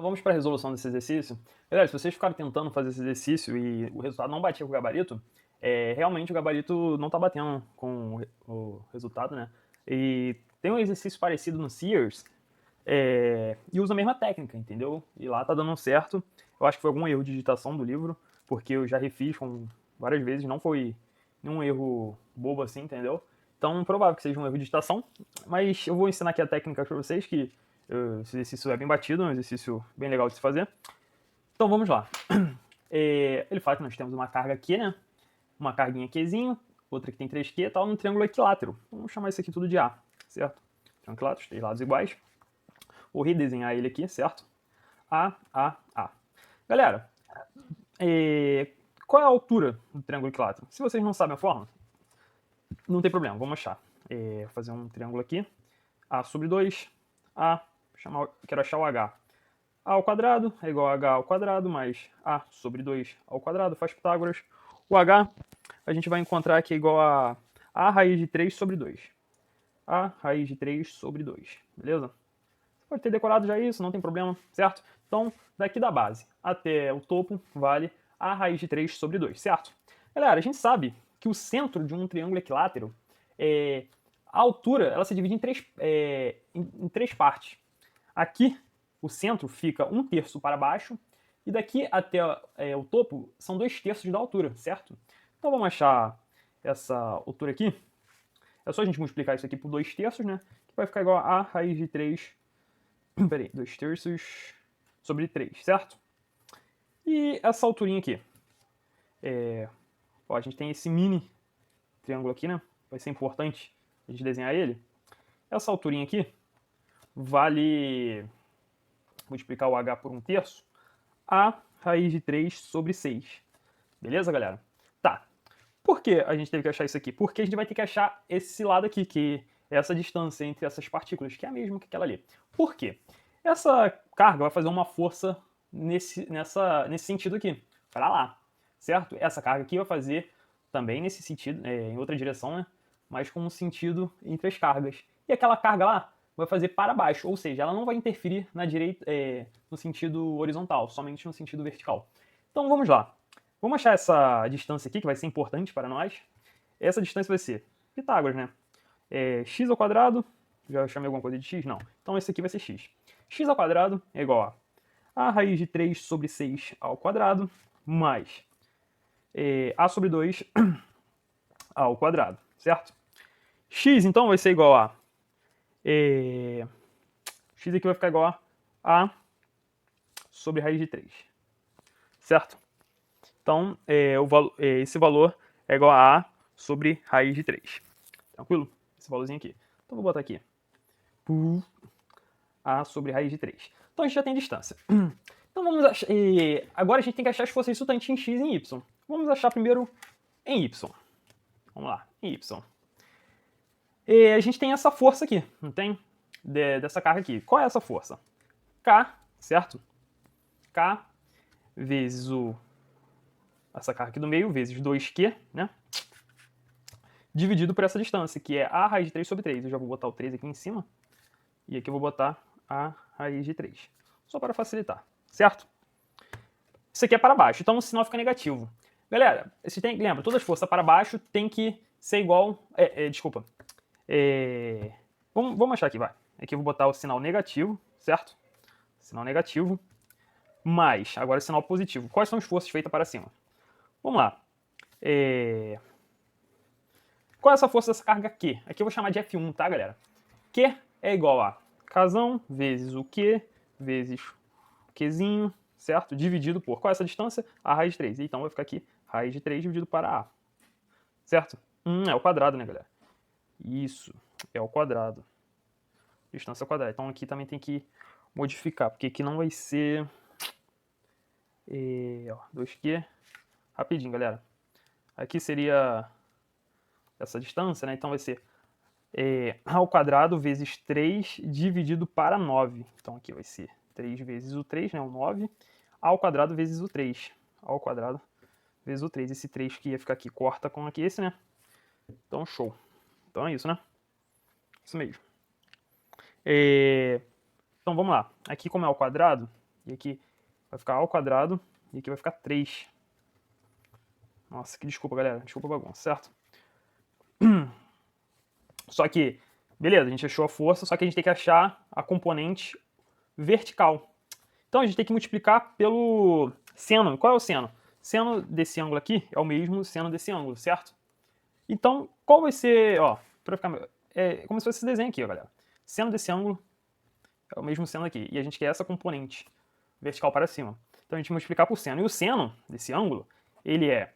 Então vamos para a resolução desse exercício. Galera, se vocês ficarem tentando fazer esse exercício e o resultado não batia com o gabarito, realmente o gabarito não está batendo com o resultado, né? E tem um exercício parecido no Sears e usa a mesma técnica, entendeu? E lá tá dando certo. Eu acho que foi algum erro de digitação do livro, porque eu já refiz várias vezes, não foi nenhum erro bobo assim, entendeu? Então, provável que seja um erro de digitação, mas eu vou ensinar aqui a técnica para vocês, que esse exercício é bem batido, é um exercício bem legal de se fazer. Então, vamos lá. Ele fala que nós temos uma carga Q, né? Uma carguinha Qzinho, outra que tem 3Q e tal, num triângulo equilátero. Vamos chamar isso aqui tudo de A, certo? Triângulo equilátero, 3 lados iguais. Vou redesenhar ele aqui, certo? A. Galera, qual é a altura do triângulo equilátero? Se vocês não sabem a fórmula, não tem problema, vamos achar. Vou fazer um triângulo aqui. A sobre 2, quero achar o H. A ao quadrado é igual a H ao quadrado mais A sobre 2 ao quadrado, faz Pitágoras. O H a gente vai encontrar que é igual a A raiz de 3 sobre 2. A raiz de 3 sobre 2, beleza? Você pode ter decorado já isso, não tem problema, certo? Então, daqui da base até o topo vale A raiz de 3 sobre 2, certo? Galera, a gente sabe que o centro de um triângulo equilátero, a altura ela se divide em três partes. Aqui, o centro fica 1/3 para baixo, e daqui até o topo são 2/3 da altura, certo? Então vamos achar essa altura aqui. É só a gente multiplicar isso aqui por 2/3, né? Que vai ficar igual a raiz de 3. Peraí, 2/3 sobre 3, certo? E essa alturinha aqui. A gente tem esse mini triângulo aqui, né? Vai ser importante a gente desenhar ele. Essa alturinha aqui vale, multiplicar o H por 1/3, A raiz de 3 sobre 6. Beleza, galera? Tá. Por que a gente teve que achar isso aqui? Porque a gente vai ter que achar esse lado aqui, que é essa distância entre essas partículas, que é a mesma que aquela ali. Por quê? Essa carga vai fazer uma força nesse sentido aqui, para lá, certo? Essa carga aqui vai fazer também nesse sentido, em outra direção, né? Mas com um sentido entre as cargas. E aquela carga lá vai fazer para baixo, ou seja, ela não vai interferir na direita, no sentido horizontal, somente no sentido vertical. Então vamos lá. Vamos achar essa distância aqui, que vai ser importante para nós. Essa distância vai ser Pitágoras, né? X ao quadrado, já chamei alguma coisa de x? Não. Então esse aqui vai ser x. X ao quadrado é igual a raiz de 3 sobre 6 ao quadrado, mais a sobre 2 ao quadrado, certo? X, então, vai ser igual a... x aqui vai ficar igual a sobre raiz de 3, certo? Então, esse valor é igual a A sobre raiz de 3. Tranquilo? Esse valorzinho aqui. Então, vou botar aqui. A sobre raiz de 3. Então, a gente já tem distância. Então, vamos achar... agora, a gente tem que achar as forças resultantes em x e em y. Vamos achar primeiro em y. Vamos lá, em y. A gente tem essa força aqui, não tem? Dessa carga aqui. Qual é essa força? K, certo? K vezes essa carga aqui do meio, vezes 2Q, né? Dividido por essa distância, que é A raiz de 3 sobre 3. Eu já vou botar o 3 aqui em cima. E aqui eu vou botar A raiz de 3. Só para facilitar, certo? Isso aqui é para baixo, então o sinal fica negativo. Galera, lembra, todas as forças para baixo tem que ser igual... desculpa. Vamos achar aqui, vai. Aqui eu vou botar o sinal negativo, certo? Sinal negativo. Mais, agora o sinal positivo. Quais são as forças feitas para cima? Vamos lá. Qual é essa força dessa carga Q? Aqui eu vou chamar de F1, tá, galera? Q é igual a Kzão vezes o Q vezes o Qzinho, certo? Dividido por... Qual é essa distância? A raiz de 3. Então vai ficar aqui raiz de 3 dividido para A. Certo? É o quadrado, né, galera? Isso, é o quadrado. Distância ao quadrado. Então aqui também tem que modificar, porque aqui não vai ser... 2Q. Rapidinho, galera. Aqui seria essa distância, né? Então vai ser A ao quadrado vezes 3 dividido para 9. Então aqui vai ser 3 vezes o 3, né? O 9. A ao quadrado vezes o 3. A ao quadrado vezes o 3. Esse 3 que ia ficar aqui corta com aqui esse, né? Então show. Então é isso, né? Isso mesmo. Então vamos lá. Aqui como é ao quadrado, E aqui vai ficar A ao quadrado. E aqui vai ficar 3. Nossa, que desculpa, galera. Desculpa a bagunça, certo? Só que, beleza, a gente achou a força, só que a gente tem que achar a componente vertical. Então a gente tem que multiplicar pelo seno. Qual é o seno? Seno desse ângulo aqui é o mesmo seno desse ângulo, certo? Então, qual vai ser, ó, pra ficar, como se fosse esse desenho aqui, ó, galera. Seno desse ângulo é o mesmo seno aqui, e a gente quer essa componente vertical para cima. Então a gente vai multiplicar por seno. E o seno desse ângulo, ele é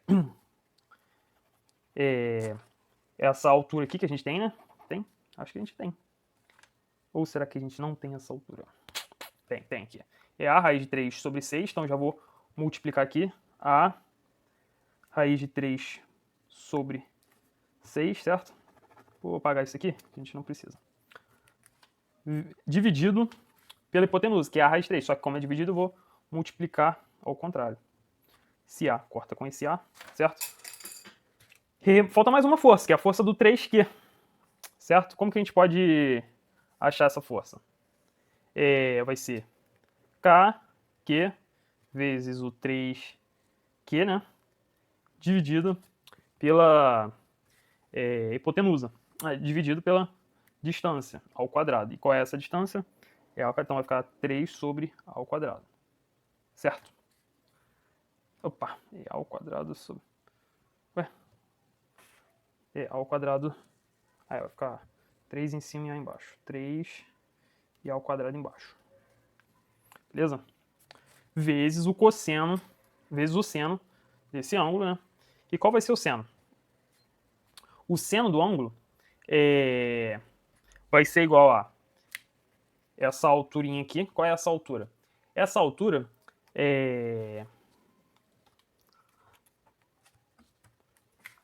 essa altura aqui que a gente tem, né? Tem? Acho que a gente tem. Ou será que a gente não tem essa altura? Tem aqui. É a raiz de 3 sobre 6, então já vou multiplicar aqui a raiz de 3 sobre 6, certo? Vou apagar isso aqui, que a gente não precisa. Dividido pela hipotenusa, que é a raiz de 3. Só que como é dividido, eu vou multiplicar ao contrário. Esse A corta com esse A, certo? E falta mais uma força, que é a força do 3Q, certo? Como que a gente pode achar essa força? Vai ser KQ vezes o 3Q, né? Dividido pela hipotenusa, dividido pela distância ao quadrado. E qual é essa distância? Então vai ficar 3 sobre A ao quadrado, certo? Opa, A ao quadrado sobre... Ué? A ao quadrado... Aí vai ficar 3 em cima e A embaixo. 3 e A ao quadrado embaixo. Beleza? Vezes o cosseno, vezes o seno desse ângulo, né? E qual vai ser o seno? O seno do ângulo vai ser igual a essa alturinha aqui. Qual é essa altura? Essa altura é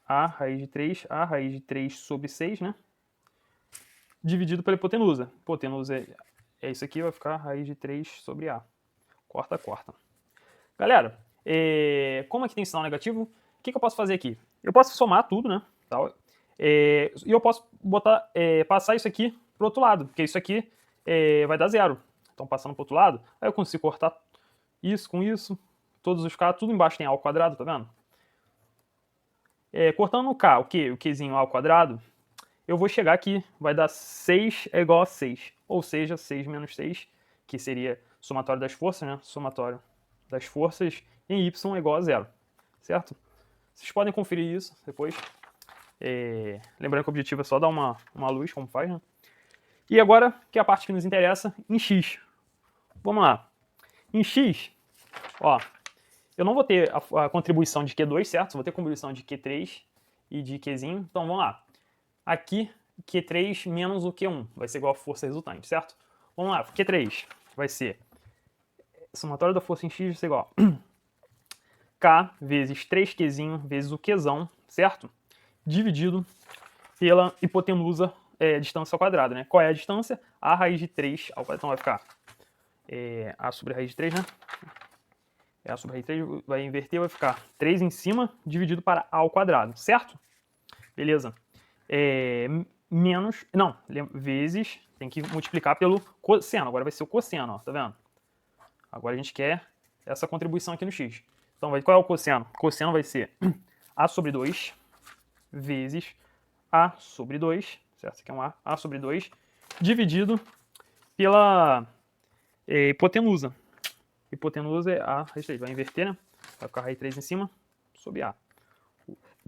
A raiz de 3 sobre 6, né? Dividido pela hipotenusa. Hipotenusa é isso aqui, vai ficar raiz de 3 sobre A. Corta, corta. Galera, como aqui tem sinal negativo, o que eu posso fazer aqui? Eu posso somar tudo, né? E eu posso passar isso aqui pro outro lado, porque isso aqui vai dar 0. Então, passando pro outro lado, aí eu consigo cortar isso com isso, todos os K, tudo embaixo tem A ao quadrado, tá vendo? Cortando no K, o Qzinho A ao quadrado, eu vou chegar aqui, vai dar 6 é igual a 6, ou seja, 6 menos 6, que seria somatório das forças, né? Somatório das forças em Y é igual a 0, certo? Vocês podem conferir isso depois. Lembrando que o objetivo é só dar uma luz, como faz, né? E agora, que é a parte que nos interessa, em X. Vamos lá. Em X, ó, eu não vou ter a contribuição de Q2, certo? Só vou ter contribuição de Q3 e de Qzinho. Então, vamos lá. Aqui, Q3 menos o Q1 vai ser igual a força resultante, certo? Vamos lá, Q3 vai ser somatório da força em X vai ser igual a K vezes 3Qzinho vezes o Qzão, certo? Dividido pela hipotenusa distância ao quadrado, né? Qual é a distância? A raiz de 3 ao quadrado. Então vai ficar A sobre a raiz de 3, né? A sobre a raiz de 3 vai inverter, vai ficar 3 em cima dividido para A ao quadrado, certo? Beleza. Vezes, tem que multiplicar pelo cosseno. Agora vai ser o cosseno, ó, tá vendo? Agora a gente quer essa contribuição aqui no X. Então, qual é o cosseno? O cosseno vai ser A sobre 2 vezes A sobre 2, certo? Isso aqui é um A sobre 2, dividido pela hipotenusa. Hipotenusa é A raiz de 3. Vai inverter, né? Vai ficar raiz de 3 em cima sobre A.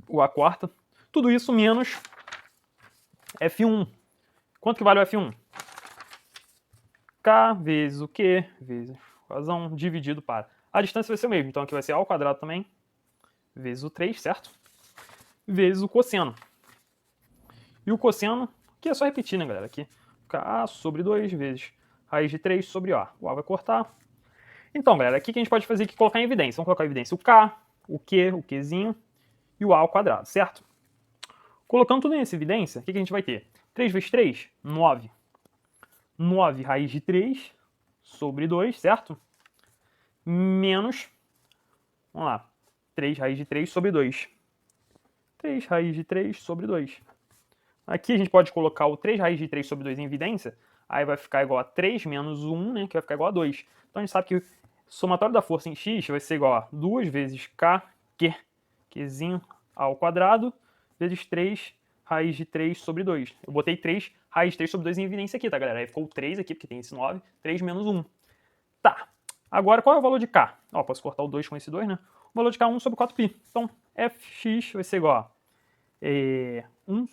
O A quarta. Tudo isso menos F1. Quanto que vale o F1? K vezes o Q vezes razão dividido para... A distância vai ser o mesmo, então aqui vai ser A ao quadrado também, vezes o 3, certo? Vezes o cosseno. E o cosseno, que é só repetir, né, galera? Aqui fica A sobre 2 vezes raiz de 3 sobre A. O A vai cortar. Então, galera, aqui que a gente pode fazer aqui colocar em evidência. Vamos colocar em evidência o K, o Q, o Qzinho e o A ao quadrado, certo? Colocando tudo nessa evidência, o que a gente vai ter? 3 vezes 3, 9. 9 raiz de 3 sobre 2, certo? Menos, vamos lá, 3 raiz de 3 sobre 2. 3 raiz de 3 sobre 2. Aqui a gente pode colocar o 3 raiz de 3 sobre 2 em evidência, aí vai ficar igual a 3 menos 1, né, que vai ficar igual a 2. Então a gente sabe que somatório da força em x vai ser igual a 2 vezes k, qzinho ao quadrado, vezes 3 raiz de 3 sobre 2. Eu botei 3 raiz de 3 sobre 2 em evidência aqui, tá, galera? Aí ficou 3 aqui, porque tem esse 9, 3 menos 1. Tá. Agora, qual é o valor de k? Ó, posso cortar o 2 com esse 2, né? O valor de k é 1 sobre 4π. Então, fx vai ser igual a 1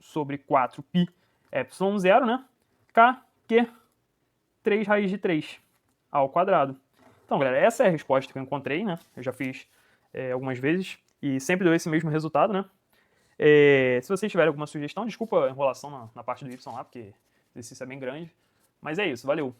sobre 4π ε0, né? K, Q, 3 raiz de 3 ao quadrado. Então, galera, essa é a resposta que eu encontrei, né? Eu já fiz algumas vezes e sempre deu esse mesmo resultado, né? Se vocês tiverem alguma sugestão, desculpa a enrolação na parte do y lá, porque o exercício é bem grande. Mas é isso, valeu!